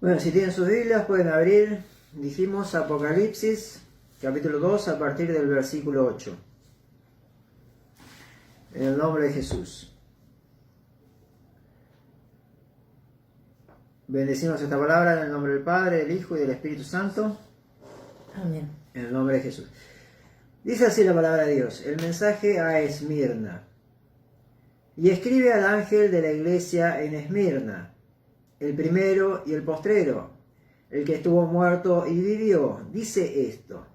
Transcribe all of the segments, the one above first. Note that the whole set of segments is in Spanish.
Bueno, si tienen sus Biblias pueden abrir, dijimos Apocalipsis, capítulo 2, a partir del versículo 8. En el nombre de Jesús. Bendecimos esta palabra en el nombre del Padre, del Hijo y del Espíritu Santo. Amén. En el nombre de Jesús. Dice así la palabra de Dios, el mensaje a Esmirna. Y escribe al ángel de la iglesia en Esmirna, el primero y el postrero, el que estuvo muerto y vivió, dice esto: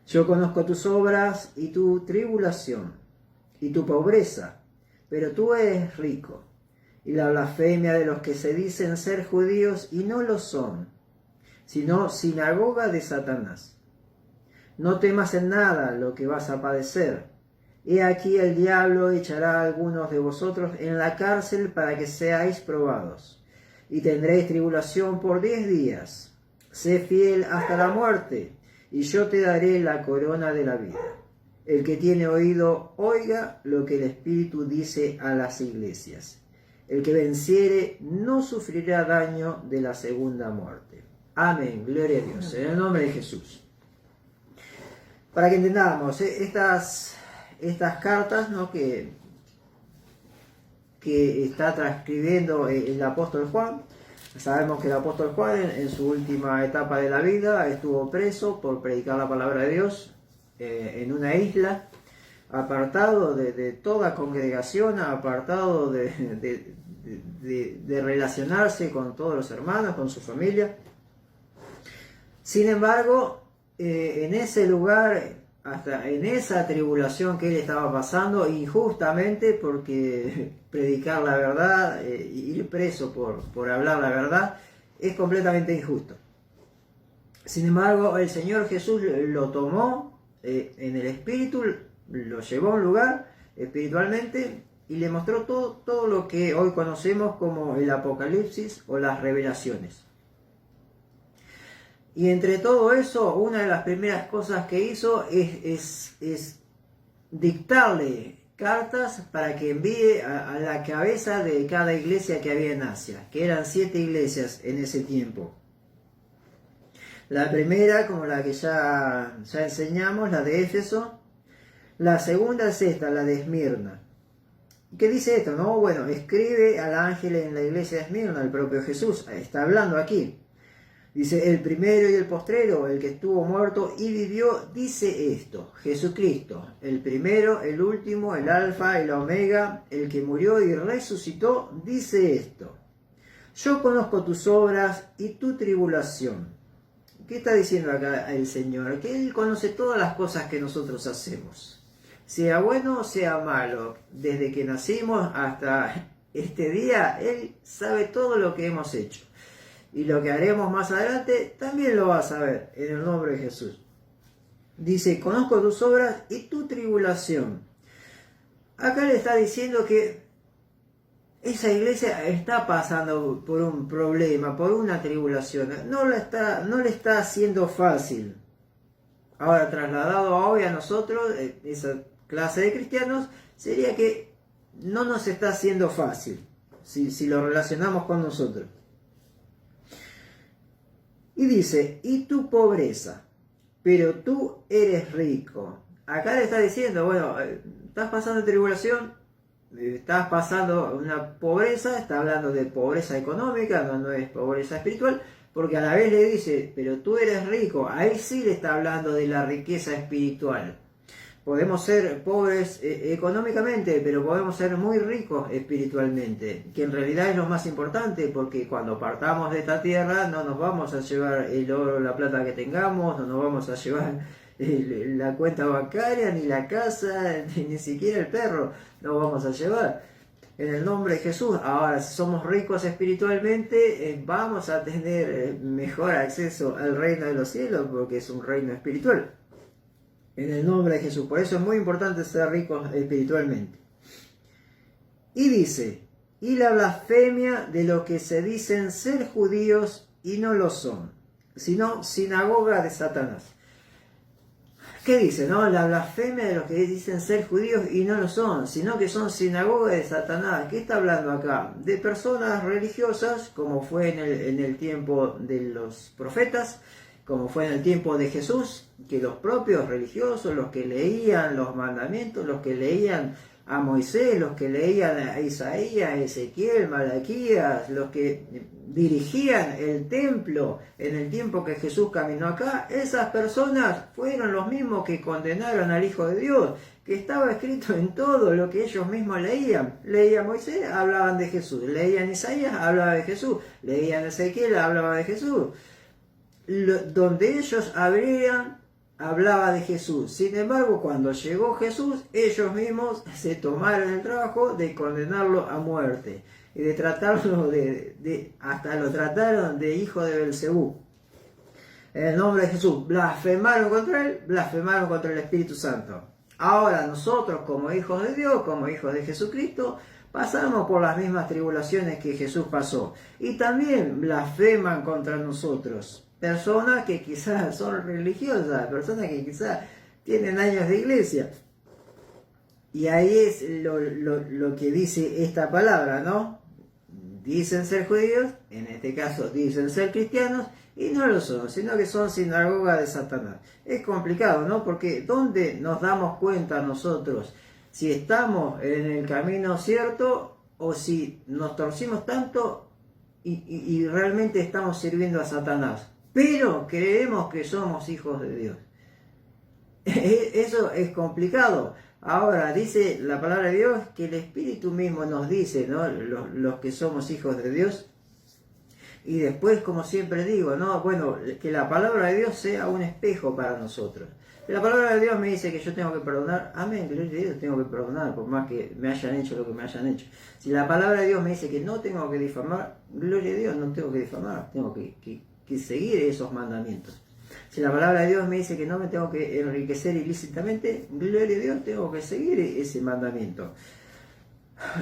yo conozco tus obras y tu tribulación y tu pobreza, pero tú eres rico, y la blasfemia de los que se dicen ser judíos y no lo son, sino sinagoga de Satanás. No temas en nada lo que vas a padecer. He aquí el diablo echará a algunos de vosotros en la cárcel para que seáis probados, y tendréis tribulación por 10 días. Sé fiel hasta la muerte, y yo te daré la corona de la vida. El que tiene oído, oiga lo que el Espíritu dice a las iglesias. El que venciere no sufrirá daño de la segunda muerte. Amén. Gloria a Dios. En el nombre de Jesús. Para que entendamos, estas cartas, ¿no?, que está transcribiendo el apóstol Juan. Sabemos que el apóstol Juan en su última etapa de la vida estuvo preso por predicar la palabra de Dios en una isla, apartado de toda congregación, apartado de relacionarse con todos los hermanos, con su familia. Sin embargo, en ese lugar, hasta en esa tribulación que él estaba pasando, injustamente, porque predicar la verdad, ir preso por hablar la verdad, es completamente injusto. Sin embargo, el Señor Jesús lo tomó en el Espíritu, lo llevó a un lugar espiritualmente y le mostró todo lo que hoy conocemos como el Apocalipsis o las revelaciones. Y entre todo eso, una de las primeras cosas que hizo es dictarle cartas para que envíe a la cabeza de cada iglesia que había en Asia, que eran 7 iglesias en ese tiempo. La primera, como la que ya enseñamos, la de Éfeso. La segunda es esta, la de Esmirna. ¿Qué dice esto? No, bueno, escribe al ángel en la iglesia de Esmirna, el propio Jesús, está hablando aquí. Dice, el primero y el postrero, el que estuvo muerto y vivió, dice esto: Jesucristo, el primero, el último, el alfa, el omega, el que murió y resucitó, dice esto: yo conozco tus obras y tu tribulación. ¿Qué está diciendo acá el Señor? Que Él conoce todas las cosas que nosotros hacemos. Sea bueno o sea malo, desde que nacimos hasta este día, Él sabe todo lo que hemos hecho. Y lo que haremos más adelante también lo va a saber, en el nombre de Jesús. Dice, conozco tus obras y tu tribulación. Acá le está diciendo que esa iglesia está pasando por un problema, por una tribulación. No le está haciendo fácil. Ahora, trasladado a hoy a nosotros, esa clase de cristianos, sería que no nos está haciendo fácil, si lo relacionamos con nosotros. Y dice, y tu pobreza, pero tú eres rico. Acá le está diciendo, bueno, estás pasando tribulación, estás pasando una pobreza, está hablando de pobreza económica, no es pobreza espiritual, porque a la vez le dice, pero tú eres rico. Ahí sí le está hablando de la riqueza espiritual. Podemos ser pobres económicamente, pero podemos ser muy ricos espiritualmente, que en realidad es lo más importante, porque cuando partamos de esta tierra no nos vamos a llevar el oro, la plata que tengamos, no nos vamos a llevar la cuenta bancaria, ni la casa, ni siquiera el perro nos vamos a llevar. En el nombre de Jesús. Ahora, si somos ricos espiritualmente, vamos a tener mejor acceso al reino de los cielos, porque es un reino espiritual. En el nombre de Jesús. Por eso es muy importante ser ricos espiritualmente. Y dice, y la blasfemia de los que se dicen ser judíos y no lo son, sino sinagoga de Satanás. ¿Qué dice, no? La blasfemia de los que dicen ser judíos y no lo son, sino que son sinagoga de Satanás. ¿Qué está hablando acá? De personas religiosas, como fue en el tiempo de los profetas, como fue en el tiempo de Jesús, que los propios religiosos, los que leían los mandamientos, los que leían a Moisés, los que leían a Isaías, Ezequiel, Malaquías, los que dirigían el templo en el tiempo que Jesús caminó acá, esas personas fueron los mismos que condenaron al Hijo de Dios, que estaba escrito en todo lo que ellos mismos leían. Leían Moisés, hablaban de Jesús, leían Isaías, hablaba de Jesús, leían Ezequiel, hablaba de Jesús. Donde ellos hablaba de Jesús. Sin embargo, cuando llegó Jesús, ellos mismos se tomaron el trabajo de condenarlo a muerte y de tratarlo hasta lo trataron de hijo de Belcebú. En el nombre de Jesús, blasfemaron contra él, blasfemaron contra el Espíritu Santo. Ahora nosotros, como hijos de Dios, como hijos de Jesucristo, pasamos por las mismas tribulaciones que Jesús pasó. Y también blasfeman contra nosotros. Personas que quizás son religiosas, personas que quizás tienen años de iglesia. Y ahí es lo que dice esta palabra, ¿no? Dicen ser judíos, en este caso dicen ser cristianos, y no lo son, sino que son sinagoga de Satanás. Es complicado, ¿no? Porque ¿dónde nos damos cuenta nosotros si estamos en el camino cierto o si nos torcimos tanto y realmente estamos sirviendo a Satanás? Pero creemos que somos hijos de Dios. Eso es complicado. Ahora, dice la palabra de Dios que el Espíritu mismo nos dice, ¿no? Los que somos hijos de Dios. Y después, como siempre digo, ¿no? Bueno, que la palabra de Dios sea un espejo para nosotros. La palabra de Dios me dice que yo tengo que perdonar. Amén, gloria a Dios, tengo que perdonar, por más que me hayan hecho lo que me hayan hecho. Si la palabra de Dios me dice que no tengo que difamar, gloria a Dios, no tengo que difamar, tengo que seguir esos mandamientos. Si la palabra de Dios me dice que no me tengo que enriquecer ilícitamente, gloria a Dios, tengo que seguir ese mandamiento.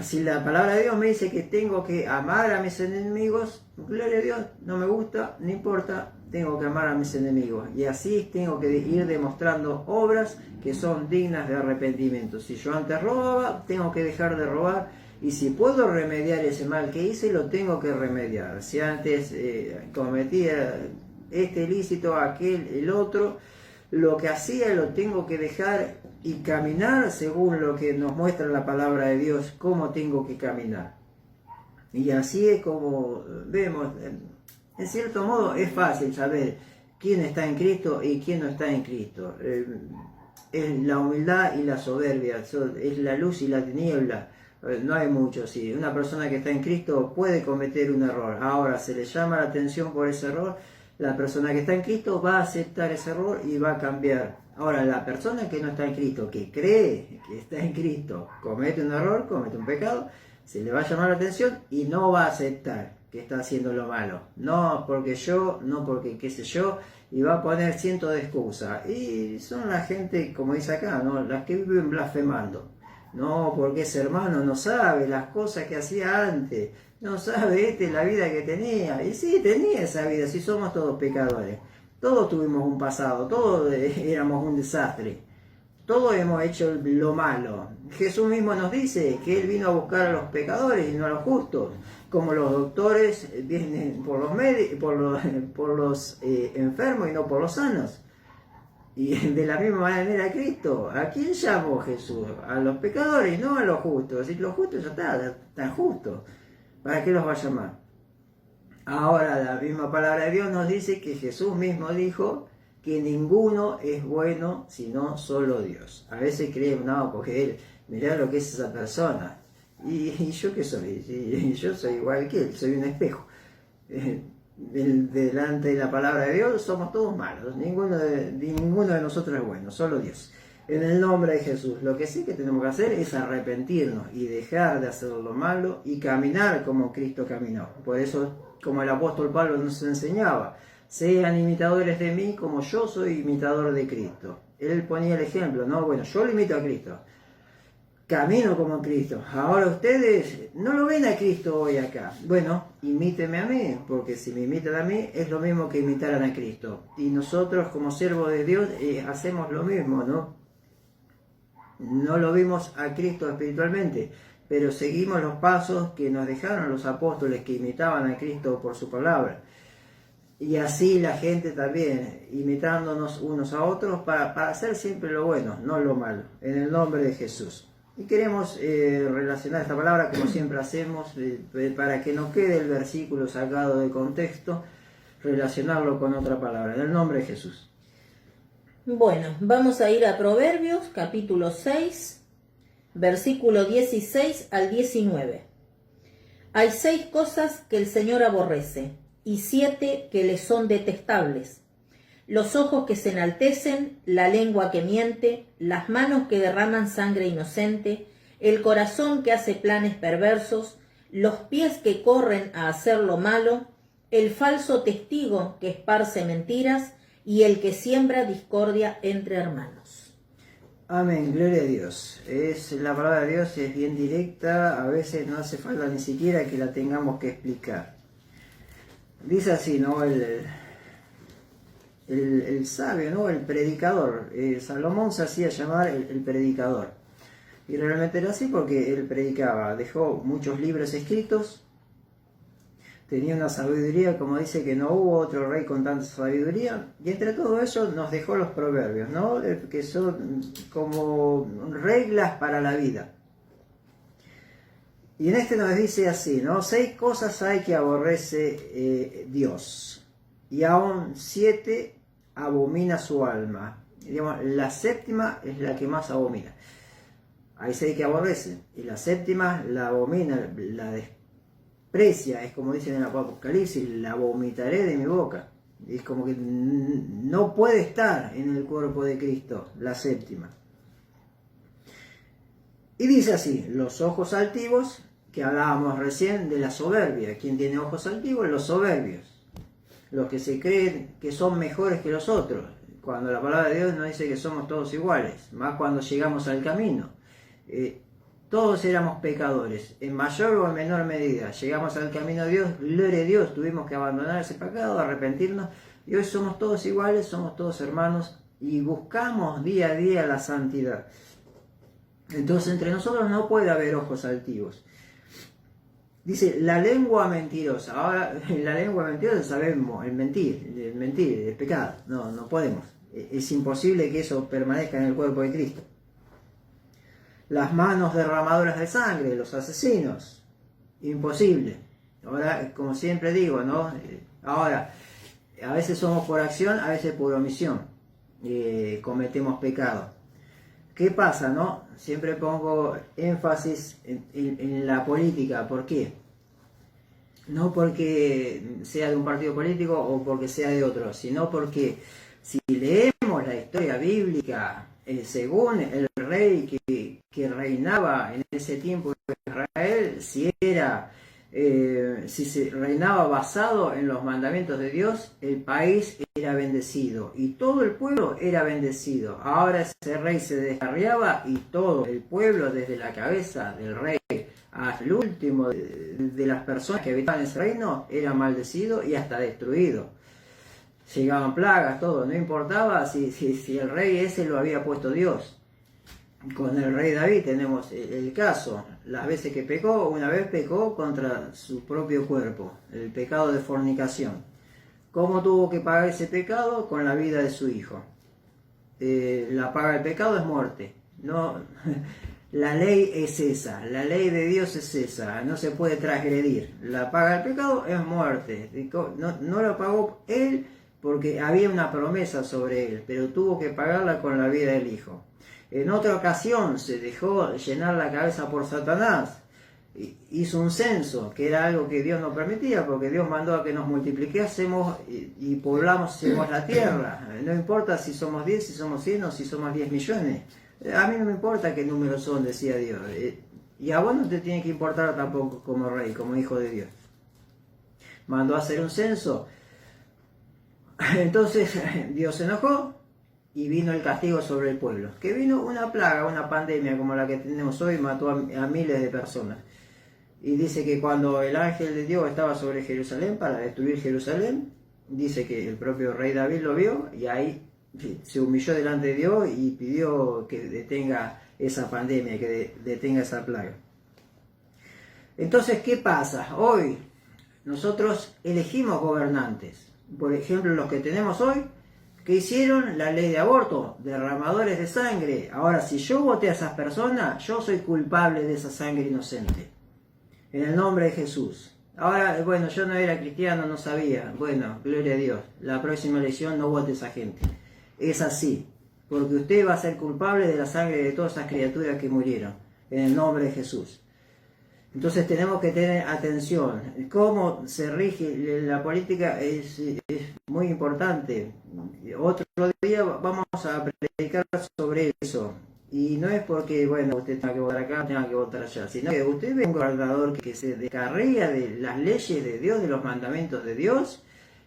Si la palabra de Dios me dice que tengo que amar a mis enemigos, gloria a Dios, no me gusta, no importa, tengo que amar a mis enemigos. Y así tengo que ir demostrando obras que son dignas de arrepentimiento. Si yo antes robaba, tengo que dejar de robar. Y si puedo remediar ese mal que hice, lo tengo que remediar. Si antes cometía este ilícito, aquel, el otro, lo que hacía lo tengo que dejar y caminar según lo que nos muestra la palabra de Dios, cómo tengo que caminar. Y así es como vemos, en cierto modo es fácil saber quién está en Cristo y quién no está en Cristo. Es la humildad y la soberbia, es la luz y la tiniebla. No hay mucho, sí. Una persona que está en Cristo puede cometer un error. Ahora se le llama la atención por ese error. La persona que está en Cristo va a aceptar ese error y va a cambiar. Ahora, la persona que no está en Cristo, que cree que está en Cristo, comete un error, comete un pecado, se le va a llamar la atención y no va a aceptar que está haciendo lo malo. No porque yo, no porque qué sé yo, y va a poner cientos de excusas. Y son la gente, como dice acá, ¿no? Las que viven blasfemando. No, porque ese hermano no sabe las cosas que hacía antes, no sabe la vida que tenía. Y sí, tenía esa vida, sí somos todos pecadores. Todos tuvimos un pasado, todos éramos un desastre. Todos hemos hecho lo malo. Jesús mismo nos dice que Él vino a buscar a los pecadores y no a los justos. Como los doctores vienen por los enfermos y no por los sanos. Y de la misma manera Cristo, ¿a quién llamó Jesús? A los pecadores, no a los justos. Si los justos ya están justos, ¿para qué los va a llamar? Ahora la misma palabra de Dios nos dice que Jesús mismo dijo que ninguno es bueno sino solo Dios. A veces creemos, no, porque Él, mirá lo que es esa persona. ¿Y yo qué soy? Yo soy igual que Él, soy un espejo. Delante de la palabra de Dios somos todos malos, ninguno de nosotros es bueno, solo Dios. En el nombre de Jesús, lo que sí que tenemos que hacer es arrepentirnos y dejar de hacer lo malo y caminar como Cristo caminó. Por eso, como el apóstol Pablo nos enseñaba, sean imitadores de mí como yo soy imitador de Cristo. Él ponía el ejemplo, ¿no? Bueno, yo lo imito a Cristo, camino como Cristo. Ahora ustedes no lo ven a Cristo hoy acá. Bueno, imíteme a mí, porque si me imitan a mí es lo mismo que imitaran a Cristo. Y nosotros como siervos de Dios hacemos lo mismo, ¿no? No lo vimos a Cristo espiritualmente, pero seguimos los pasos que nos dejaron los apóstoles que imitaban a Cristo por su palabra. Y así la gente también, imitándonos unos a otros para hacer siempre lo bueno, no lo malo, en el nombre de Jesús. Y queremos relacionar esta palabra como siempre hacemos, para que no quede el versículo sacado de contexto, relacionarlo con otra palabra, en el nombre de Jesús. Bueno, vamos a ir a Proverbios, capítulo 6, versículo 16 al 19. Hay 6 cosas que el Señor aborrece, y 7 que le son detestables: los ojos que se enaltecen, la lengua que miente, las manos que derraman sangre inocente, el corazón que hace planes perversos, los pies que corren a hacer lo malo, el falso testigo que esparce mentiras, y el que siembra discordia entre hermanos. Amén, gloria a Dios. La palabra de Dios es bien directa, a veces no hace falta ni siquiera que la tengamos que explicar. Dice así, ¿no? El sabio, ¿no? El predicador. Salomón se hacía llamar el predicador. Y realmente era así porque él predicaba. Dejó muchos libros escritos. Tenía una sabiduría, como dice, que no hubo otro rey con tanta sabiduría. Y entre todo eso nos dejó los proverbios, ¿no? Que son como reglas para la vida. Y en este nos dice así, ¿no? 6 cosas hay que aborrece Dios, y aún 7 abomina su alma. Digamos, la séptima es la que más abomina. Hay 6 que aborrecen, y la séptima la abomina, la desprecia, es como dicen en el Apocalipsis, la vomitaré de mi boca. Es como que no puede estar en el cuerpo de Cristo, la séptima. Y dice así, los ojos altivos, que hablábamos recién de la soberbia. ¿Quién tiene ojos altivos? Los soberbios. Los que se creen que son mejores que los otros. Cuando la palabra de Dios nos dice que somos todos iguales. Más cuando llegamos al camino. Todos éramos pecadores, en mayor o en menor medida. Llegamos al camino de Dios, gloria a Dios, tuvimos que abandonar ese pecado, arrepentirnos. Y hoy somos todos iguales, somos todos hermanos. Y buscamos día a día la santidad. Entonces entre nosotros no puede haber ojos altivos. Dice, la lengua mentirosa. Ahora, la lengua mentirosa sabemos, el mentir, el pecado. No podemos. Es imposible que eso permanezca en el cuerpo de Cristo. Las manos derramadoras de sangre, los asesinos. Imposible. Ahora, como siempre digo, ¿no? Ahora, a veces somos por acción, a veces por omisión. Cometemos pecado. ¿Qué pasa, no? Siempre pongo énfasis en la política. ¿Por qué? No porque sea de un partido político o porque sea de otro, sino porque si leemos la historia bíblica, según el rey que reinaba en ese tiempo en Israel, si se reinaba basado en los mandamientos de Dios, el país era bendecido y todo el pueblo era bendecido. Ahora ese rey se descarriaba y todo el pueblo, desde la cabeza del rey hasta el último de las personas que habitaban ese reino, era maldecido y hasta destruido. Llegaban plagas, todo, no importaba si el rey ese lo había puesto Dios. Con el rey David tenemos el caso, las veces que pecó. Una vez pecó contra su propio cuerpo, el pecado de fornicación. ¿Cómo tuvo que pagar ese pecado? Con la vida de su hijo. La paga del pecado es muerte. No, la ley es esa, la ley de Dios es esa, no se puede transgredir. La paga del pecado es muerte. No lo pagó él porque había una promesa sobre él, pero tuvo que pagarla con la vida del hijo. En otra ocasión se dejó llenar la cabeza por Satanás. Hizo un censo, que era algo que Dios no permitía, porque Dios mandó a que nos multiplicásemos y poblásemos la tierra. No importa si somos 10, si somos 100 o si somos 10 millones. A mí no me importa qué números son, decía Dios. Y a vos no te tiene que importar tampoco como rey, como hijo de Dios. Mandó a hacer un censo. Entonces Dios se enojó. Y vino el castigo sobre el pueblo. Que vino una plaga, una pandemia como la que tenemos hoy, mató a miles de personas. Y dice que cuando el ángel de Dios estaba sobre Jerusalén para destruir Jerusalén, dice que el propio rey David lo vio y ahí se humilló delante de Dios y pidió que detenga esa pandemia, que detenga esa plaga. Entonces, ¿qué pasa? Hoy nosotros elegimos gobernantes. Por ejemplo, los que tenemos hoy, que hicieron la ley de aborto, derramadores de sangre. Ahora, si yo voté a esas personas, yo soy culpable de esa sangre inocente. En el nombre de Jesús. Ahora, bueno, yo no era cristiano, no sabía. Bueno, gloria a Dios. La próxima elección no vote a esa gente. Es así. Porque usted va a ser culpable de la sangre de todas esas criaturas que murieron. En el nombre de Jesús. Entonces tenemos que tener atención. Cómo se rige la política es muy importante. Otro día vamos a predicar sobre eso. Y no es porque, bueno, usted tenga que votar acá, tenga que votar allá, sino que usted ve un gobernador que se descarría de las leyes de Dios, de los mandamientos de Dios.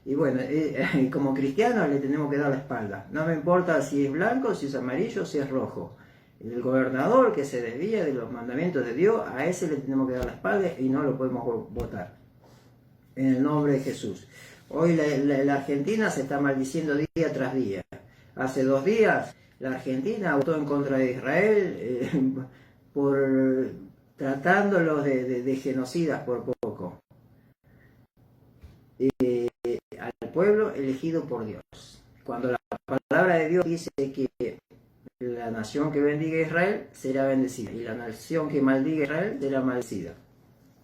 Y bueno, como cristianos le tenemos que dar la espalda. No me importa si es blanco, si es amarillo, si es rojo. El gobernador que se desvía de los mandamientos de Dios, a ese le tenemos que dar la espalda y no lo podemos votar. En el nombre de Jesús. Hoy la Argentina se está maldiciendo día tras día. Hace 2 días la Argentina votó en contra de Israel por tratándolos de genocidas por poco. Al pueblo elegido por Dios. Cuando la palabra de Dios dice que la nación que bendiga a Israel será bendecida y la nación que maldiga a Israel será maldecida.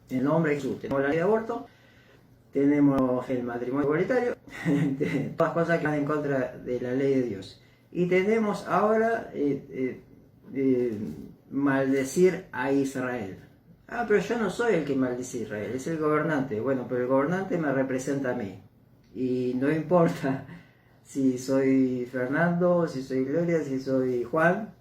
En el nombre de Jesús. Tenemos la ley de aborto, tenemos el matrimonio igualitario, todas cosas que van en contra de la ley de Dios. Y tenemos ahora maldecir a Israel. Ah, pero yo no soy el que maldice a Israel, es el gobernante. Bueno, pero el gobernante me representa a mí. Y no importa si soy Fernando, si soy Gloria, si soy Juan,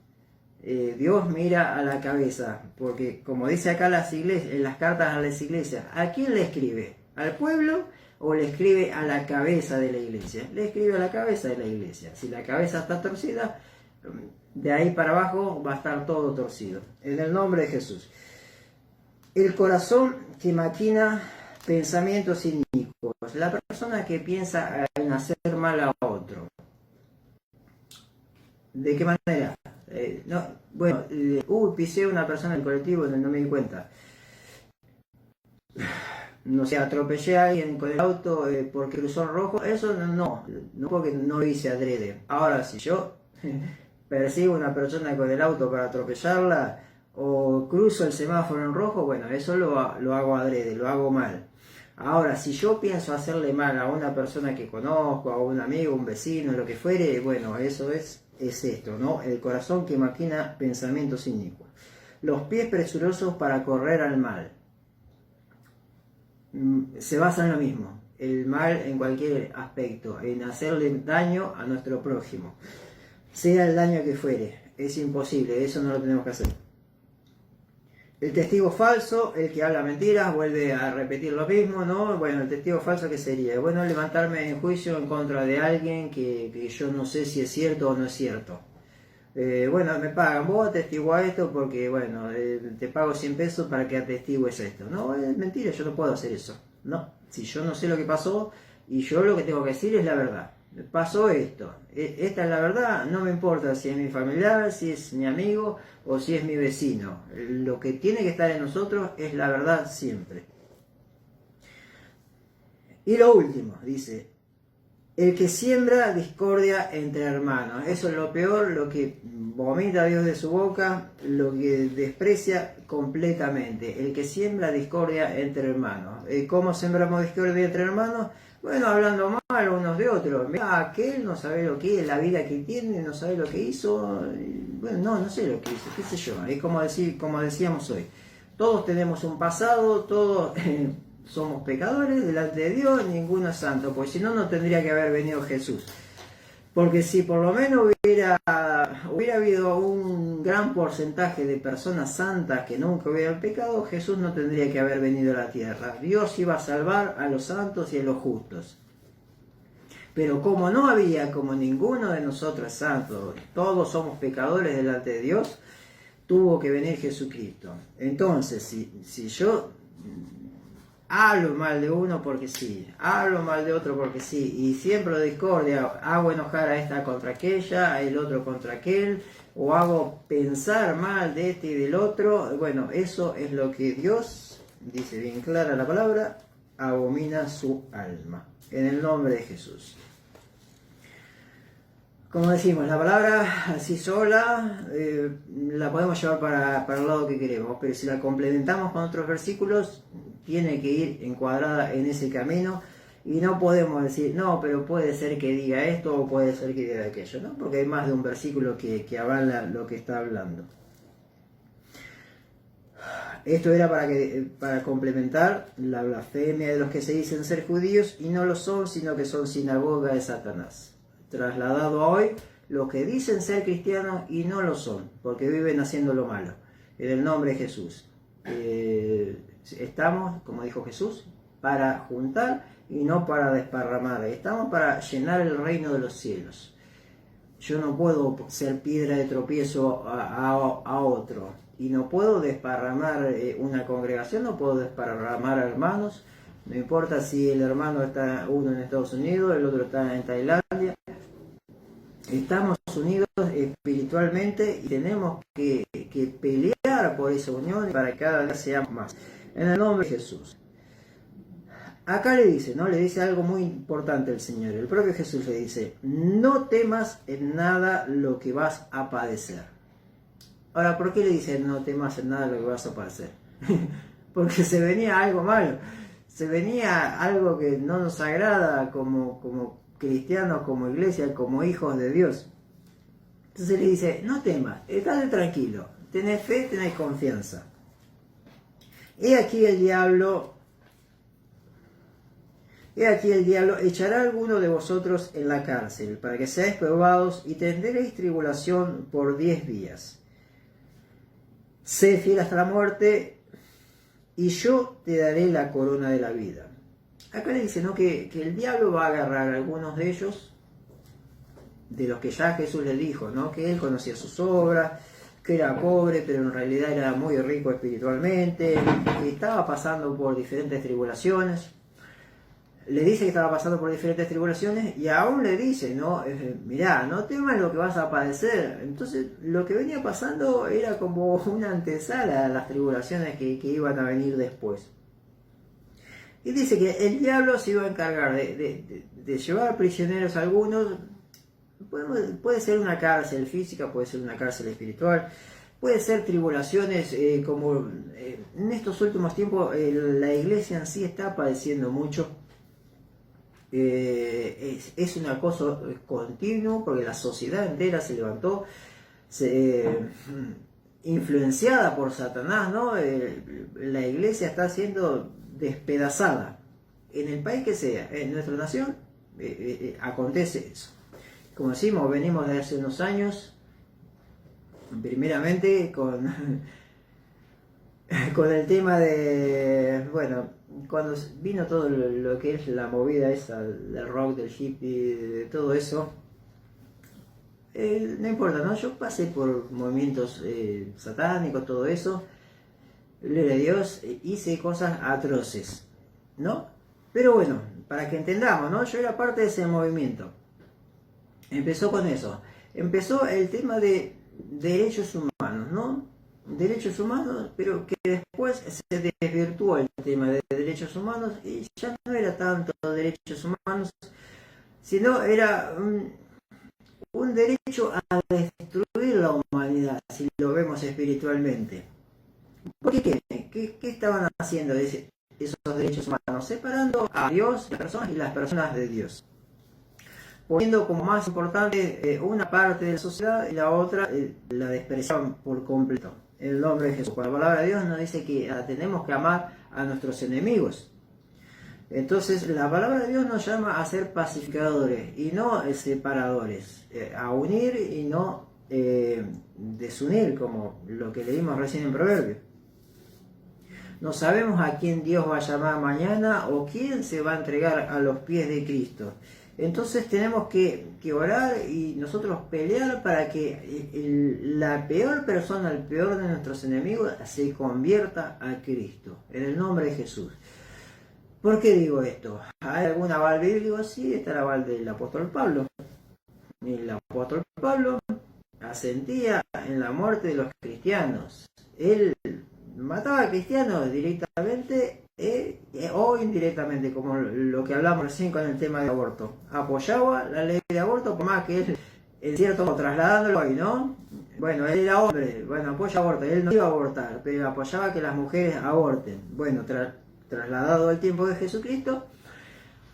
Dios mira a la cabeza, porque como dice acá en las cartas a las iglesias, ¿a quién le escribe? ¿Al pueblo o le escribe a la cabeza de la iglesia? Le escribe a la cabeza de la iglesia. Si la cabeza está torcida, de ahí para abajo va a estar todo torcido. En el nombre de Jesús. El corazón que maquina pensamientos inicuos. La persona que piensa en hacer mal a otro. ¿De qué manera? Pisé a una persona en el colectivo y no me di cuenta. No sé, atropellé a alguien con el auto porque cruzó el rojo. Eso no porque no lo hice adrede. Ahora, si yo persigo a una persona con el auto para atropellarla o cruzo el semáforo en rojo, bueno, eso lo hago adrede, lo hago mal. Ahora, si yo pienso hacerle mal a una persona que conozco, a un amigo, un vecino, lo que fuere, bueno, eso es esto, ¿no? El corazón que maquina pensamientos inicuos. Los pies presurosos para correr al mal. Se basa en lo mismo. El mal en cualquier aspecto, en hacerle daño a nuestro prójimo. Sea el daño que fuere. Es imposible, eso no lo tenemos que hacer. El testigo falso, el que habla mentiras, vuelve a repetir lo mismo, ¿no? Bueno, el testigo falso, ¿qué sería? Bueno, levantarme en juicio en contra de alguien que yo no sé si es cierto o no es cierto. Bueno, me pagan, vos atestiguá esto porque, bueno, te pago 100 pesos para que atestigues esto. No, es mentira, yo no puedo hacer eso. No, si yo no sé lo que pasó y yo lo que tengo que decir es la verdad. Pasó esto, esta es la verdad, no me importa si es mi familiar, si es mi amigo o si es mi vecino. Lo que tiene que estar en nosotros es la verdad siempre. Y lo último, dice, el que siembra discordia entre hermanos. Eso es lo peor, lo que vomita Dios de su boca, lo que desprecia completamente. El que siembra discordia entre hermanos. ¿Cómo sembramos discordia entre hermanos? Bueno, hablando mal unos de otros. Mira, aquel no sabe lo que es, la vida que tiene, no sabe lo que hizo. Bueno, no sé lo que hizo, qué sé yo. Es como decíamos hoy. Todos tenemos un pasado, todos somos pecadores delante de Dios, ninguno es santo. Pues si no, no tendría que haber venido Jesús. Porque si por lo menos hubiera habido un gran porcentaje de personas santas que nunca hubieran pecado, Jesús no tendría que haber venido a la tierra. Dios iba a salvar a los santos y a los justos. Pero como no había, como ninguno de nosotros es santo, todos somos pecadores delante de Dios, tuvo que venir Jesucristo. Entonces, si yo hablo mal de uno porque sí, hablo mal de otro porque sí, y siembro discordia, hago enojar a esta contra aquella, a el otro contra aquel, o hago pensar mal de este y del otro. Bueno, eso es lo que Dios, dice bien clara la palabra, abomina su alma. En el nombre de Jesús. Como decimos, la palabra así sola la podemos llevar para el lado que queremos, pero si la complementamos con otros versículos, tiene que ir encuadrada en ese camino, y no podemos decir, no, pero puede ser que diga esto o puede ser que diga aquello, ¿no? Porque hay más de un versículo que avala lo que está hablando. Esto era para complementar la blasfemia de los que se dicen ser judíos y no lo son, sino que son sinagoga de Satanás. Trasladado a hoy, los que dicen ser cristianos y no lo son, porque viven haciendo lo malo. En el nombre de Jesús. Estamos, como dijo Jesús, para juntar y no para desparramar. Estamos para llenar el reino de los cielos. Yo no puedo ser piedra de tropiezo a otro. Y no puedo desparramar una congregación, no puedo desparramar hermanos. No importa si el hermano está uno en Estados Unidos, el otro está en Tailandia. Estamos unidos espiritualmente y tenemos que pelear por esa unión para que cada día seamos más. En el nombre de Jesús. Acá le dice, ¿no? Le dice algo muy importante el Señor. El propio Jesús le dice, no temas en nada lo que vas a padecer. Ahora, ¿por qué le dice no temas en nada lo que vas a padecer? Porque se venía algo malo. Se venía algo que no nos agrada como cristianos, como iglesia, como hijos de Dios. Entonces le dice, no temas, estate tranquilo, tenés fe, tenés confianza. He aquí el diablo echará a alguno de vosotros en la cárcel, para que seáis probados y tendréis tribulación por 10 días. Sé fiel hasta la muerte, y yo te daré la corona de la vida. Acá le dice, ¿no?, que el diablo va a agarrar a algunos de ellos, de los que ya Jesús le dijo, ¿no?, que él conocía sus obras, que era pobre, pero en realidad era muy rico espiritualmente, que estaba pasando por diferentes tribulaciones. Le dice que estaba pasando por diferentes tribulaciones y aún le dice, ¿no? Mirá, no temas lo que vas a padecer. Entonces, lo que venía pasando era como una antesala a las tribulaciones que iban a venir después. Y dice que el diablo se iba a encargar de llevar prisioneros a algunos. Puede ser una cárcel física, puede ser una cárcel espiritual, puede ser tribulaciones como en estos últimos tiempos la iglesia en sí está padeciendo mucho. Es un acoso continuo porque la sociedad entera se levantó influenciada por Satanás, ¿no? La iglesia está siendo despedazada en el país que sea, en nuestra nación acontece eso. Como decimos, venimos de hace unos años primeramente con el tema de, bueno, cuando vino todo lo que es la movida esa del rock, del hippie, de todo eso, no importa, ¿no? Yo pasé por movimientos satánicos, todo eso, gloria a Dios, hice cosas atroces, ¿no? Pero bueno, para que entendamos, ¿no? Yo era parte de ese movimiento. Empezó con eso. Empezó el tema de derechos humanos, ¿no? Derechos humanos, pero que después se desvirtuó el tema de derechos humanos y ya no era tanto derechos humanos, sino era un derecho a destruir la humanidad, si lo vemos espiritualmente. ¿Por qué? ¿Qué estaban haciendo esos derechos humanos? Separando a Dios, las personas y las personas de Dios. Poniendo como más importante una parte de la sociedad y la otra la despreciaban por completo. En el nombre de Jesús. La palabra de Dios nos dice que tenemos que amar a nuestros enemigos. Entonces la palabra de Dios nos llama a ser pacificadores y no separadores, a unir y no desunir, como lo que leímos recién en Proverbios. No sabemos a quién Dios va a llamar mañana o quién se va a entregar a los pies de Cristo. Entonces tenemos que orar y nosotros pelear para que la peor persona, el peor de nuestros enemigos, se convierta a Cristo, en el nombre de Jesús. ¿Por qué digo esto? ¿Hay algún aval bíblico? Sí, está el aval del apóstol Pablo. El apóstol Pablo asentía en la muerte de los cristianos. Él mataba a cristianos directamente o indirectamente, como lo que hablamos recién con el tema del aborto. Apoyaba la ley de aborto, por más que él, en cierto modo, trasladándolo hoy, ¿no? Bueno, él era hombre, bueno, apoya aborto, él no iba a abortar, pero apoyaba que las mujeres aborten. Bueno, trasladado al tiempo de Jesucristo,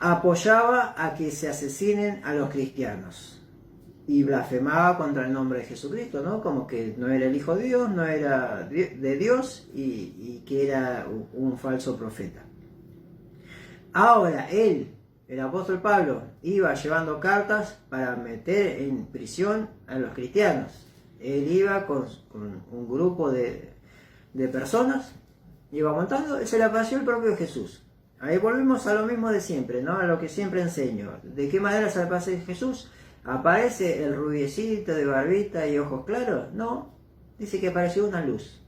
apoyaba a que se asesinen a los cristianos. Y blasfemaba contra el nombre de Jesucristo, ¿no? Como que no era el Hijo de Dios, no era de Dios y que era un falso profeta. Ahora, él, el apóstol Pablo, iba llevando cartas para meter en prisión a los cristianos. Él iba con un grupo de personas, iba montando, se le apareció el propio Jesús. Ahí volvemos a lo mismo de siempre, ¿no? A lo que siempre enseño. ¿De qué manera se le aparece Jesús? ¿Aparece el rubiecito de barbita y ojos claros? No, dice que apareció una luz.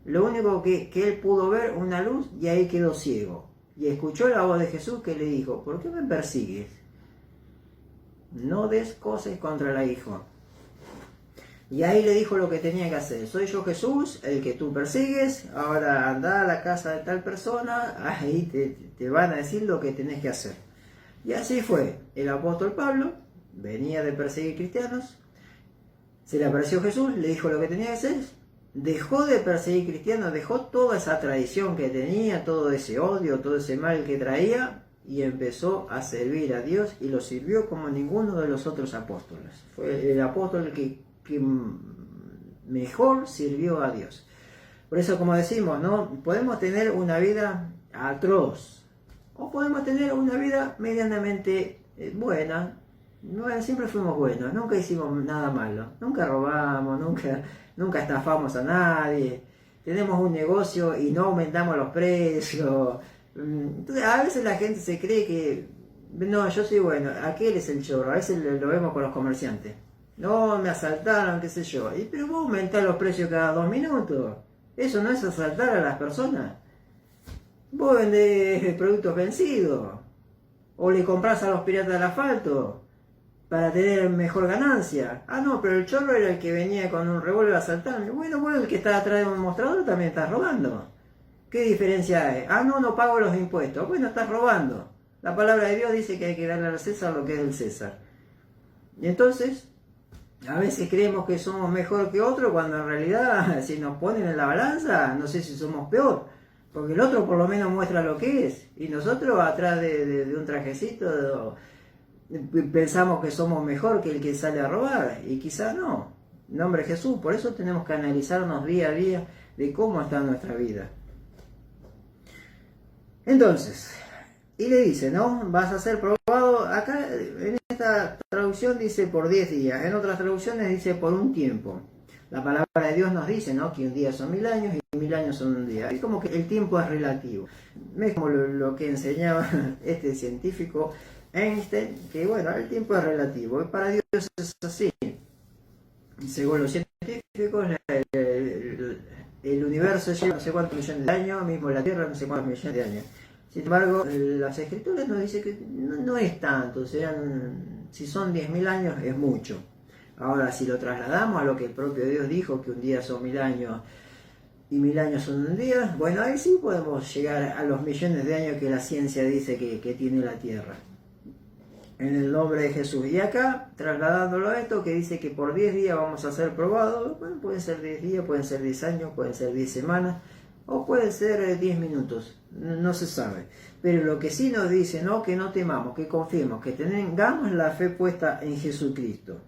Lo único que él pudo ver, una luz, y ahí quedó ciego. Y escuchó la voz de Jesús que le dijo, ¿por qué me persigues? No des cosas contra la hijo. Y ahí le dijo lo que tenía que hacer. Soy yo Jesús, el que tú persigues, ahora anda a la casa de tal persona, ahí te van a decir lo que tenés que hacer. Y así fue. El apóstol Pablo venía de perseguir cristianos, se le apareció Jesús, le dijo lo que tenía que hacer, dejó de perseguir cristianos, dejó toda esa tradición que tenía, todo ese odio, todo ese mal que traía, y empezó a servir a Dios, y lo sirvió como ninguno de los otros apóstoles. Fue el apóstol que mejor sirvió a Dios. Por eso, como decimos, ¿no? Podemos tener una vida atroz, o podemos tener una vida medianamente buena. Bueno, siempre fuimos buenos, nunca hicimos nada malo, nunca robamos, nunca estafamos a nadie, tenemos un negocio y no aumentamos los precios. Entonces, a veces la gente se cree que, no, yo soy bueno, aquel es el chorro, a veces lo vemos con los comerciantes. No, me asaltaron, qué sé yo, pero vos aumentás los precios cada 2 minutos, eso no es asaltar a las personas. Vos vendés productos vencidos, o le comprás a los piratas del asfalto para tener mejor ganancia. Ah, no, pero el chorro era el que venía con un revólver a asaltarme. Bueno, el que está atrás de un mostrador también está robando. ¿Qué diferencia hay? Ah, no pago los impuestos. Bueno, estás robando. La palabra de Dios dice que hay que darle al César lo que es del César. Y entonces, a veces creemos que somos mejor que otro, cuando en realidad, si nos ponen en la balanza, no sé si somos peor. Porque el otro por lo menos muestra lo que es. Y nosotros atrás de un trajecito pensamos que somos mejor que el que sale a robar, y quizá no. En nombre de Jesús. Por eso tenemos que analizarnos día a día de cómo está nuestra vida. Entonces, y le dice, ¿no? Vas a ser probado. Acá en esta traducción dice por 10 días, en otras traducciones dice por un tiempo. La palabra de Dios nos dice, ¿no? Que un día son 1000 años y 1000 años son un día. Es como que el tiempo es relativo. Es como lo que enseñaba este científico Einstein, que bueno, el tiempo es relativo, y para Dios es así. Según los científicos, el universo lleva no sé cuántos millones de años, mismo la Tierra no sé cuántos millones de años. Sin embargo, las escrituras nos dicen que no es tanto, si son 10.000 años es mucho. Ahora, si lo trasladamos a lo que el propio Dios dijo, que un día son 1000 años y 1000 años son un día, bueno, ahí sí podemos llegar a los millones de años que la ciencia dice que tiene la Tierra. En el nombre de Jesús. Y acá, trasladándolo a esto, que dice que por 10 días vamos a ser probados. Bueno, pueden ser 10 días, pueden ser 10 años, pueden ser 10 semanas, o pueden ser 10 minutos, no se sabe. Pero lo que sí nos dice, ¿no? Que no temamos, que confiemos, que tengamos la fe puesta en Jesucristo.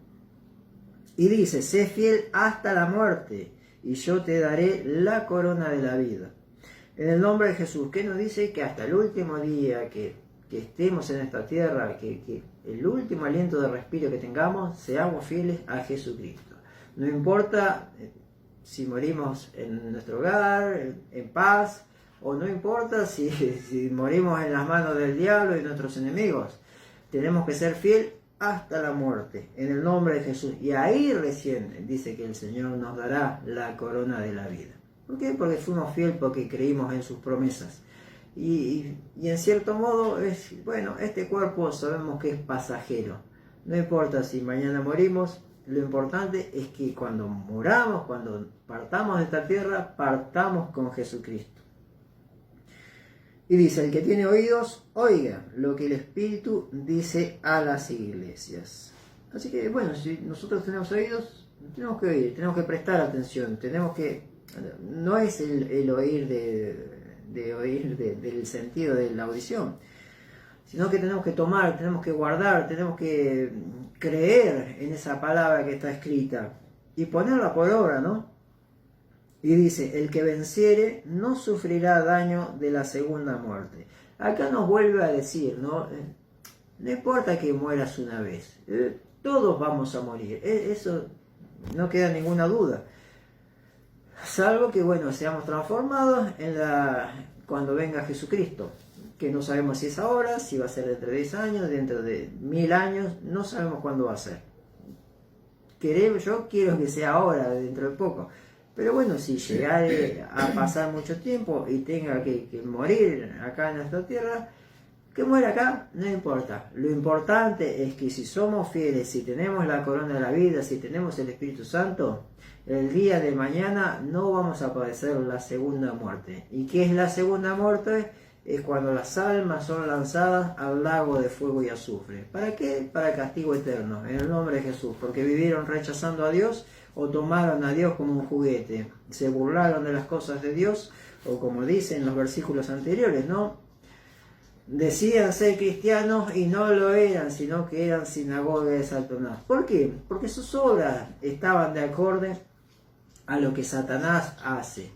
Y dice, sé fiel hasta la muerte, y yo te daré la corona de la vida. En el nombre de Jesús, que nos dice que hasta el último día que estemos en esta tierra, que el último aliento de respiro que tengamos, seamos fieles a Jesucristo. No importa si morimos en nuestro hogar, en paz, o no importa si morimos en las manos del diablo y nuestros enemigos. tenemos que ser fiel hasta la muerte, en el nombre de Jesús. Y ahí recién dice que el Señor nos dará la corona de la vida. ¿Por qué? Porque fuimos fieles, porque creímos en sus promesas. Y en cierto modo, bueno, este cuerpo sabemos que es pasajero. No importa si mañana morimos, lo importante es que cuando muramos, cuando partamos de esta tierra, partamos con Jesucristo. Y dice, el que tiene oídos, oiga lo que el Espíritu dice a las iglesias. Así que, bueno, si nosotros tenemos oídos, tenemos que oír, tenemos que prestar atención, tenemos que... No es el oír del sentido de la audición, sino que tenemos que tomar, tenemos que guardar, tenemos que creer en esa palabra que está escrita y ponerla por obra, ¿no? Y dice, el que venciere no sufrirá daño de la segunda muerte. Acá nos vuelve a decir, ¿no? No importa que mueras una vez, todos vamos a morir, eso no queda ninguna duda. Salvo que, bueno, seamos transformados cuando venga Jesucristo, que no sabemos si es ahora, si va a ser dentro de 10 años, dentro de 1000 años, no sabemos cuándo va a ser. Yo quiero que sea ahora, dentro de poco. Pero bueno, si llegare a pasar mucho tiempo y tenga que morir acá en esta tierra, que muera acá, no importa. Lo importante es que si somos fieles, si tenemos la corona de la vida, si tenemos el Espíritu Santo, el día de mañana no vamos a padecer la segunda muerte. ¿Y qué es la segunda muerte? Es cuando las almas son lanzadas al lago de fuego y azufre. ¿Para qué? Para el castigo eterno, en el nombre de Jesús. Porque vivieron rechazando a Dios o tomaron a Dios como un juguete. Se burlaron de las cosas de Dios, o como dicen los versículos anteriores, ¿no? Decían ser cristianos y no lo eran, sino que eran sinagoga de Satanás. ¿Por qué? Porque sus obras estaban de acorde a lo que Satanás hace,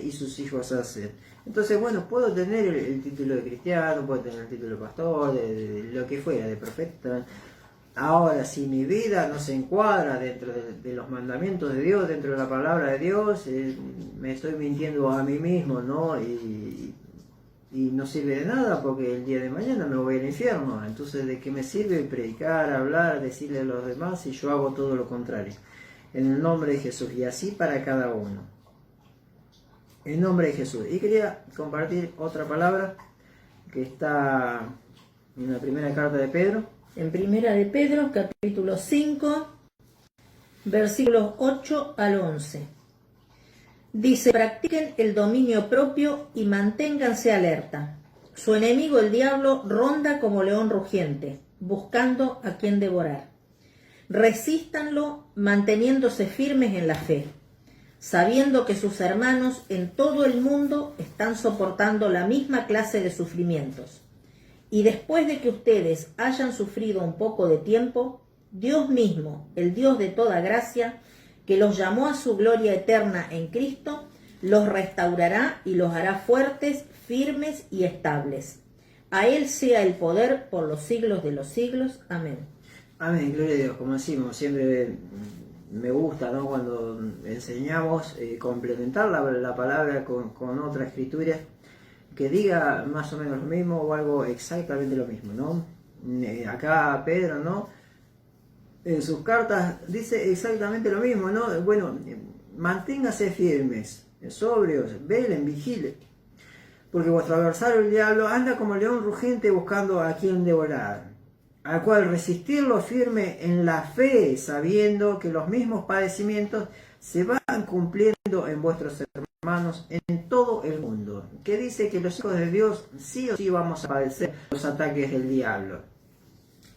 y sus hijos hacen. Entonces, bueno, puedo tener el título de cristiano, puedo tener el título de pastor, de lo que fuera, de profeta. Ahora, si mi vida no se encuadra dentro de los mandamientos de Dios, dentro de la palabra de Dios, me estoy mintiendo a mí mismo, ¿no? Y no sirve de nada, porque el día de mañana me voy al infierno. Entonces, ¿de qué me sirve predicar, hablar, decirle a los demás si yo hago todo lo contrario? En el nombre de Jesús, y así para cada uno. En nombre de Jesús. Y quería compartir otra palabra que está en la primera carta de Pedro. En primera de Pedro, capítulo 5, versículos 8 al 11. Dice, practiquen el dominio propio y manténganse alerta. Su enemigo, el diablo, ronda como león rugiente, buscando a quien devorar. Resístanlo manteniéndose firmes en la fe, sabiendo que sus hermanos en todo el mundo están soportando la misma clase de sufrimientos. Y después de que ustedes hayan sufrido un poco de tiempo, Dios mismo, el Dios de toda gracia, que los llamó a su gloria eterna en Cristo, los restaurará y los hará fuertes, firmes y estables. A Él sea el poder por los siglos de los siglos. Amén. Amén, gloria a Dios. Como decimos, siempre me gusta, ¿no?, cuando enseñamos complementar la palabra con otra escritura que diga más o menos lo mismo o algo exactamente lo mismo, ¿no? Acá Pedro, ¿no?, en sus cartas dice exactamente lo mismo, ¿no? Bueno, manténgase firmes, sobrios, velen, vigilen, porque vuestro adversario el diablo anda como león rugiente buscando a quien devorar, al cual resistirlo firme en la fe, sabiendo que los mismos padecimientos se van cumpliendo en vuestros hermanos en todo el mundo. Que dice que los hijos de Dios sí o sí vamos a padecer los ataques del diablo.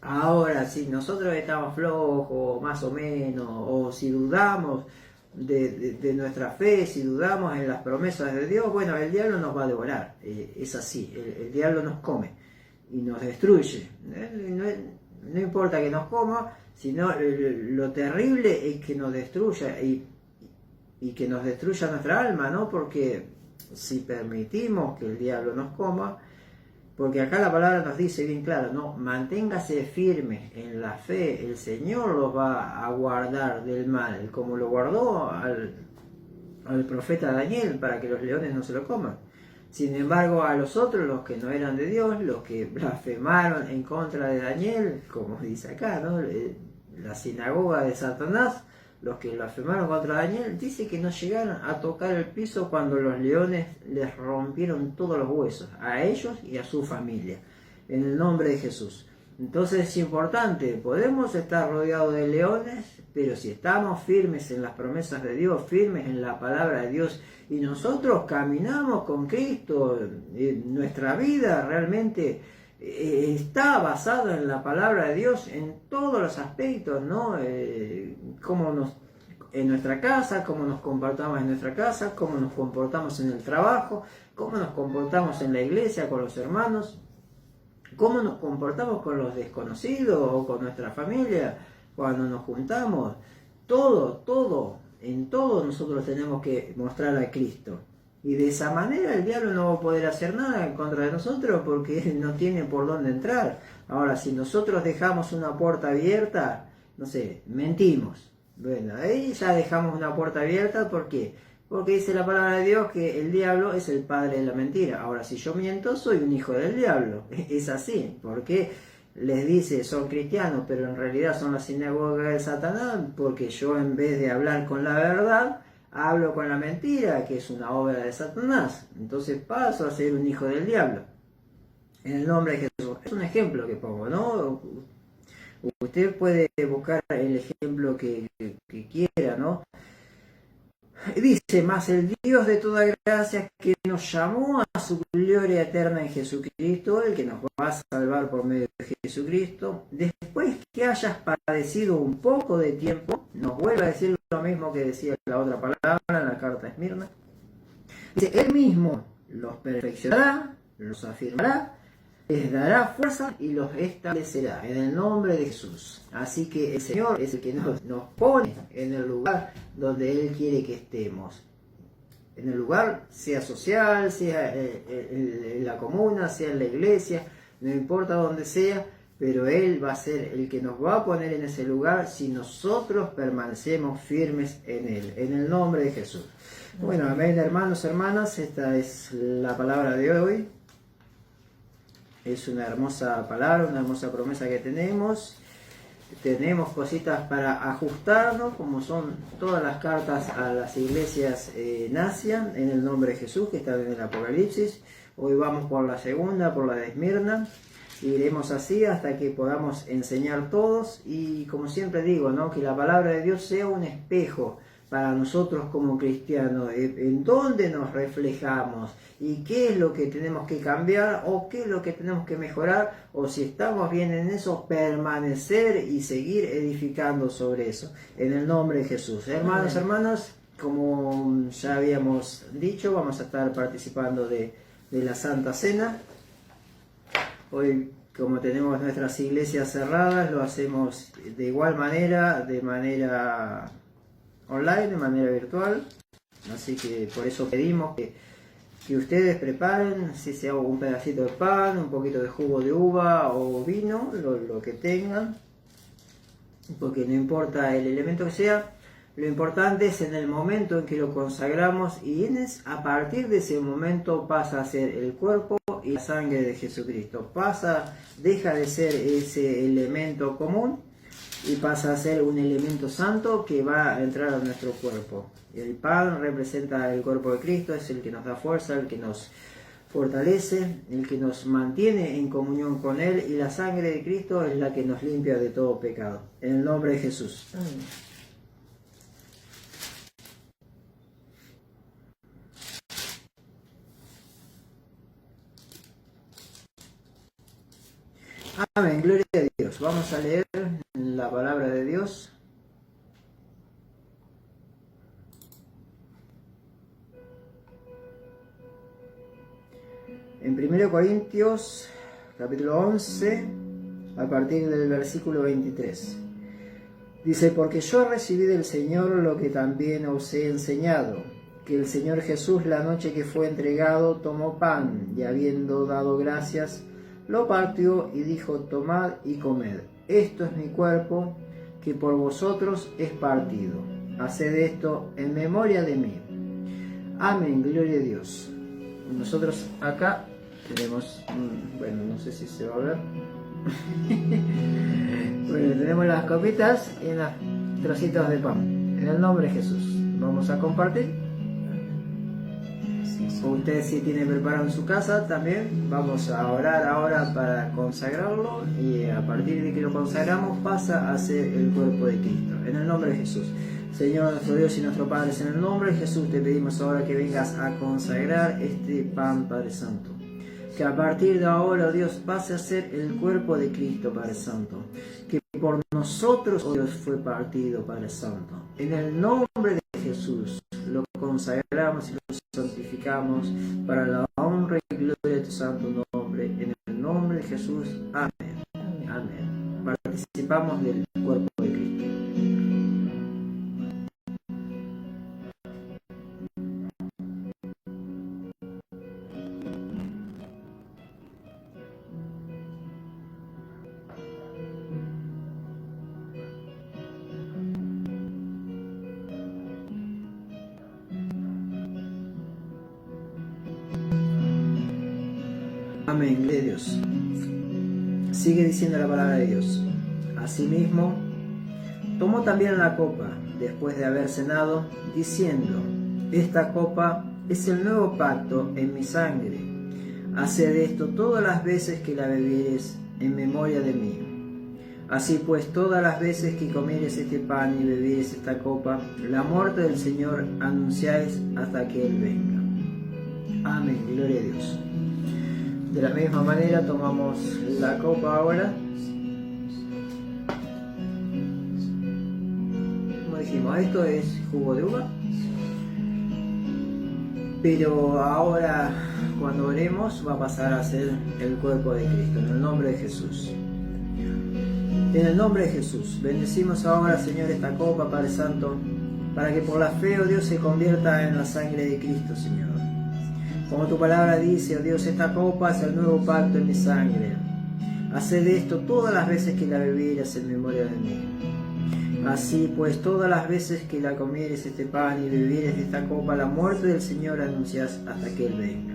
Ahora, si nosotros estamos flojos, más o menos, o si dudamos de nuestra fe, si dudamos en las promesas de Dios, bueno, el diablo nos va a devorar. Es así, el diablo nos come y nos destruye. No importa que nos coma, sino lo terrible es que nos destruya y que nos destruya nuestra alma, ¿no? Porque si permitimos que el diablo nos coma, porque acá la palabra nos dice bien claro, ¿no? Manténgase firmes en la fe, el Señor los va a guardar del mal, como lo guardó al profeta Daniel para que los leones no se lo coman. Sin embargo, a los otros, los que no eran de Dios, los que blasfemaron en contra de Daniel, como dice acá, ¿no? La sinagoga de Satanás, los que blasfemaron contra Daniel, dice que no llegaron a tocar el piso cuando los leones les rompieron todos los huesos, a ellos y a su familia, en el nombre de Jesús. Entonces es importante, podemos estar rodeados de leones, pero si estamos firmes en las promesas de Dios, firmes en la palabra de Dios, y nosotros caminamos con Cristo, nuestra vida realmente está basada en la palabra de Dios en todos los aspectos, ¿no? En nuestra casa, cómo nos comportamos en nuestra casa, cómo nos comportamos en el trabajo, cómo nos comportamos en la iglesia con los hermanos, cómo nos comportamos con los desconocidos o con nuestra familia cuando nos juntamos. En todo nosotros tenemos que mostrar a Cristo. Y de esa manera el diablo no va a poder hacer nada en contra de nosotros porque no tiene por dónde entrar. Ahora, si nosotros dejamos una puerta abierta, no sé, mentimos. Bueno, ahí ya dejamos una puerta abierta, ¿por qué? Porque dice la palabra de Dios que el diablo es el padre de la mentira. Ahora, si yo miento, soy un hijo del diablo. Es así, porque les dice son cristianos, pero en realidad son la sinagoga de Satanás, porque yo en vez de hablar con la verdad, hablo con la mentira, que es una obra de Satanás. Entonces paso a ser un hijo del diablo. En el nombre de Jesús. Es un ejemplo que pongo, ¿no? Usted puede buscar el ejemplo que quiera, ¿no? Dice, más el Dios de toda gracia que nos llamó a su gloria eterna en Jesucristo, el que nos va a salvar por medio de Jesucristo, después que hayas padecido un poco de tiempo, nos vuelve a decir lo mismo que decía la otra palabra en la carta de Esmirna. Dice, Él mismo los perfeccionará, los afirmará, les dará fuerza y los establecerá en el nombre de Jesús. Así que el Señor es el que nos pone en el lugar donde Él quiere que estemos. En el lugar, sea social, sea en la comuna, sea en la iglesia, no importa donde sea, pero Él va a ser el que nos va a poner en ese lugar si nosotros permanecemos firmes en Él, en el nombre de Jesús. Bueno, amén, hermanos, hermanas, esta es la palabra de hoy. Es una hermosa palabra, una hermosa promesa que tenemos. Tenemos cositas para ajustarnos, como son todas las cartas a las iglesias en Asia, en el nombre de Jesús, que está en el Apocalipsis. Hoy vamos por la segunda, por la de Esmirna. Iremos así hasta que podamos enseñar todos. Y como siempre digo, ¿no? Que la palabra de Dios sea un espejo para nosotros como cristianos, en dónde nos reflejamos y qué es lo que tenemos que cambiar o qué es lo que tenemos que mejorar, o si estamos bien en eso, permanecer y seguir edificando sobre eso, en el nombre de Jesús. Hermanos, hermanas, como ya habíamos dicho, vamos a estar participando de la Santa Cena. Hoy, como tenemos nuestras iglesias cerradas, lo hacemos de igual manera, de manera online, de manera virtual, así que por eso pedimos que ustedes preparen, si sea un pedacito de pan, un poquito de jugo de uva o vino, lo que tengan, porque no importa el elemento que sea, lo importante es en el momento en que lo consagramos, y a partir de ese momento pasa a ser el cuerpo y la sangre de Jesucristo, deja de ser ese elemento común y pasa a ser un elemento santo que va a entrar a nuestro cuerpo. El pan representa el cuerpo de Cristo, es el que nos da fuerza, el que nos fortalece, el que nos mantiene en comunión con Él, y la sangre de Cristo es la que nos limpia de todo pecado. En el nombre de Jesús. Amén, gloria a Dios. Vamos a leer la palabra de Dios. En 1 Corintios, capítulo 11, a partir del versículo 23. Dice, porque yo recibí del Señor lo que también os he enseñado, que el Señor Jesús, la noche que fue entregado, tomó pan, y habiendo dado gracias, lo partió y dijo, tomad y comed, esto es mi cuerpo, que por vosotros es partido. Haced esto en memoria de mí. Amén, gloria a Dios. nosotros acá tenemos, bueno, no sé si se va a ver. Bueno, tenemos las copitas y los trocitos de pan. En el nombre de Jesús. Vamos a compartir. Usted si tiene preparado en su casa también, vamos a orar ahora para consagrarlo y a partir de que lo consagramos pasa a ser el cuerpo de Cristo. En el nombre de Jesús. Señor nuestro Dios y nuestro Padre, en el nombre de Jesús te pedimos ahora que vengas a consagrar este pan, Padre Santo. Que a partir de ahora, Dios, pase a ser el cuerpo de Cristo, Padre Santo. Que por nosotros, oh Dios, fue partido, Padre Santo. En el nombre de Jesús lo consagramos y lo santificamos para la honra y gloria de tu santo nombre. En el nombre de Jesús. Amén. Amén. Participamos del cuerpo de Cristo. Amén, gloria a Dios. Sigue diciendo la palabra de Dios. Asimismo, tomó también la copa, después de haber cenado, diciendo: esta copa es el nuevo pacto en mi sangre. Haced esto todas las veces que la bebieres en memoria de mí. Así pues, todas las veces que comieres este pan y bebieres esta copa, la muerte del Señor anunciáis hasta que Él venga. Amén, gloria a Dios. De la misma manera tomamos la copa ahora. Como dijimos, esto es jugo de uva. Pero ahora cuando oremos va a pasar a ser el cuerpo de Cristo, en el nombre de Jesús. En el nombre de Jesús, bendecimos ahora, Señor, esta copa, Padre Santo, para que por la fe, oh Dios, se convierta en la sangre de Cristo, Señor. Como tu palabra dice, oh Dios, esta copa es el nuevo pacto en mi sangre. Haced esto todas las veces que la bebieras en memoria de mí. Así pues, todas las veces que la comieres este pan y bebieres de esta copa, la muerte del Señor anuncias hasta que Él venga.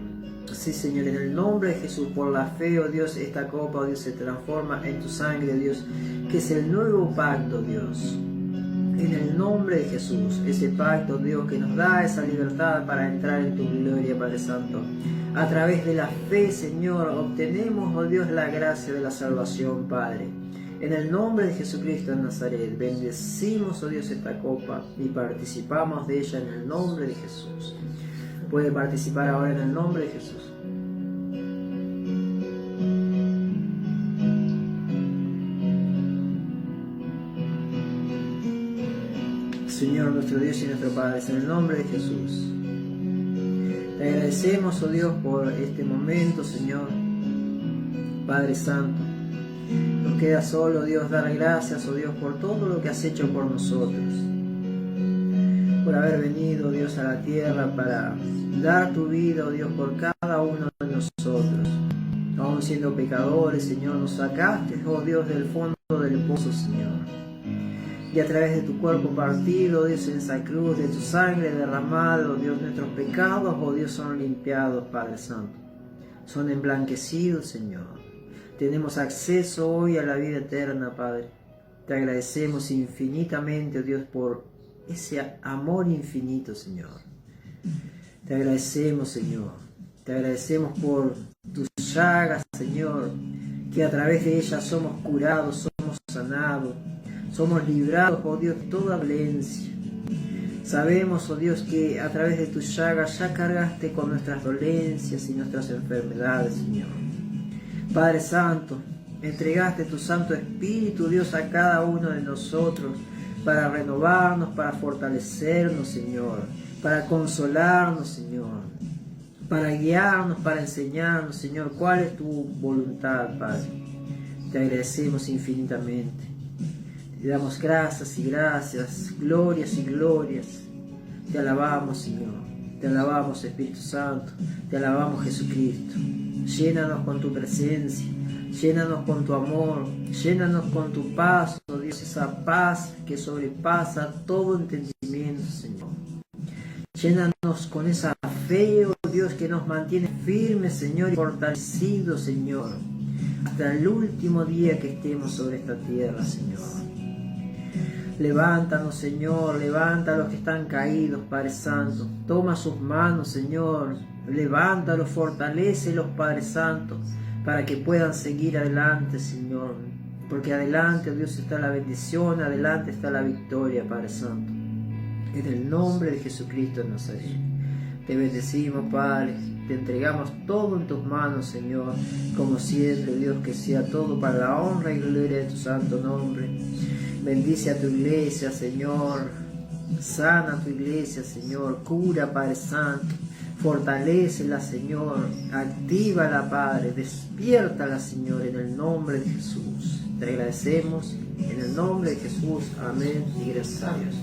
Sí, Señor, en el nombre de Jesús, por la fe, oh Dios, esta copa, oh Dios, se transforma en tu sangre, Dios, que es el nuevo pacto, Dios. En el nombre de Jesús, ese pacto, Dios, que nos da esa libertad para entrar en tu gloria, Padre Santo. A través de la fe, Señor, obtenemos, oh Dios, la gracia de la salvación, Padre. En el nombre de Jesucristo de Nazaret, bendecimos, oh Dios, esta copa y participamos de ella en el nombre de Jesús. Puede participar ahora en el nombre de Jesús. Señor nuestro Dios y nuestro Padre, en el nombre de Jesús. Te agradecemos, oh Dios, por este momento, Señor. Padre Santo, nos queda solo, Dios, dar gracias, oh Dios, por todo lo que has hecho por nosotros. Por haber venido, Dios, a la tierra para dar tu vida, oh Dios, por cada uno de nosotros. Aún siendo pecadores, Señor, nos sacaste, oh Dios, del fondo del pozo, Señor. Y a través de tu cuerpo partido, Dios, en esa cruz, de tu sangre derramada, oh Dios, nuestros pecados, oh Dios, son limpiados, Padre Santo. Son emblanquecidos, Señor. Tenemos acceso hoy a la vida eterna, Padre. Te agradecemos infinitamente, oh Dios, por ese amor infinito, Señor. Te agradecemos, Señor. Te agradecemos por tus llagas, Señor, que a través de ellas somos curados, somos sanados. Somos librados, oh Dios, de toda violencia. Sabemos, oh Dios, que a través de tus llagas ya cargaste con nuestras dolencias y nuestras enfermedades, Señor. Padre Santo, entregaste tu Santo Espíritu, Dios, a cada uno de nosotros para renovarnos, para fortalecernos, Señor, para consolarnos, Señor, para guiarnos, para enseñarnos, Señor, cuál es tu voluntad, Padre. Te agradecemos infinitamente. Te damos gracias y gracias, glorias y glorias. Te alabamos, Señor. Te alabamos, Espíritu Santo. Te alabamos, Jesucristo. Llénanos con tu presencia. Llénanos con tu amor. Llénanos con tu paz, oh Dios, esa paz que sobrepasa todo entendimiento, Señor. Llénanos con esa fe, oh Dios, que nos mantiene firmes, Señor, y fortalecidos, Señor, hasta el último día que estemos sobre esta tierra, Señor. Levántanos, Señor, levanta a los que están caídos, Padre Santo. Toma sus manos, Señor, levántalos, fortalécelos, Padre Santo, para que puedan seguir adelante, Señor. Porque adelante, Dios, está la bendición, adelante está la victoria, Padre Santo. En el nombre de Jesucristo de Nazaret. Te bendecimos, Padre, te entregamos todo en tus manos, Señor, como siempre, Dios, que sea todo para la honra y gloria de tu santo nombre. Bendice a tu iglesia, Señor, sana a tu iglesia, Señor, cura, Padre Santo, fortalécela, Señor, actívala, Padre, despiértala, Señor, en el nombre de Jesús. Te agradecemos, en el nombre de Jesús, amén y gracias a Dios.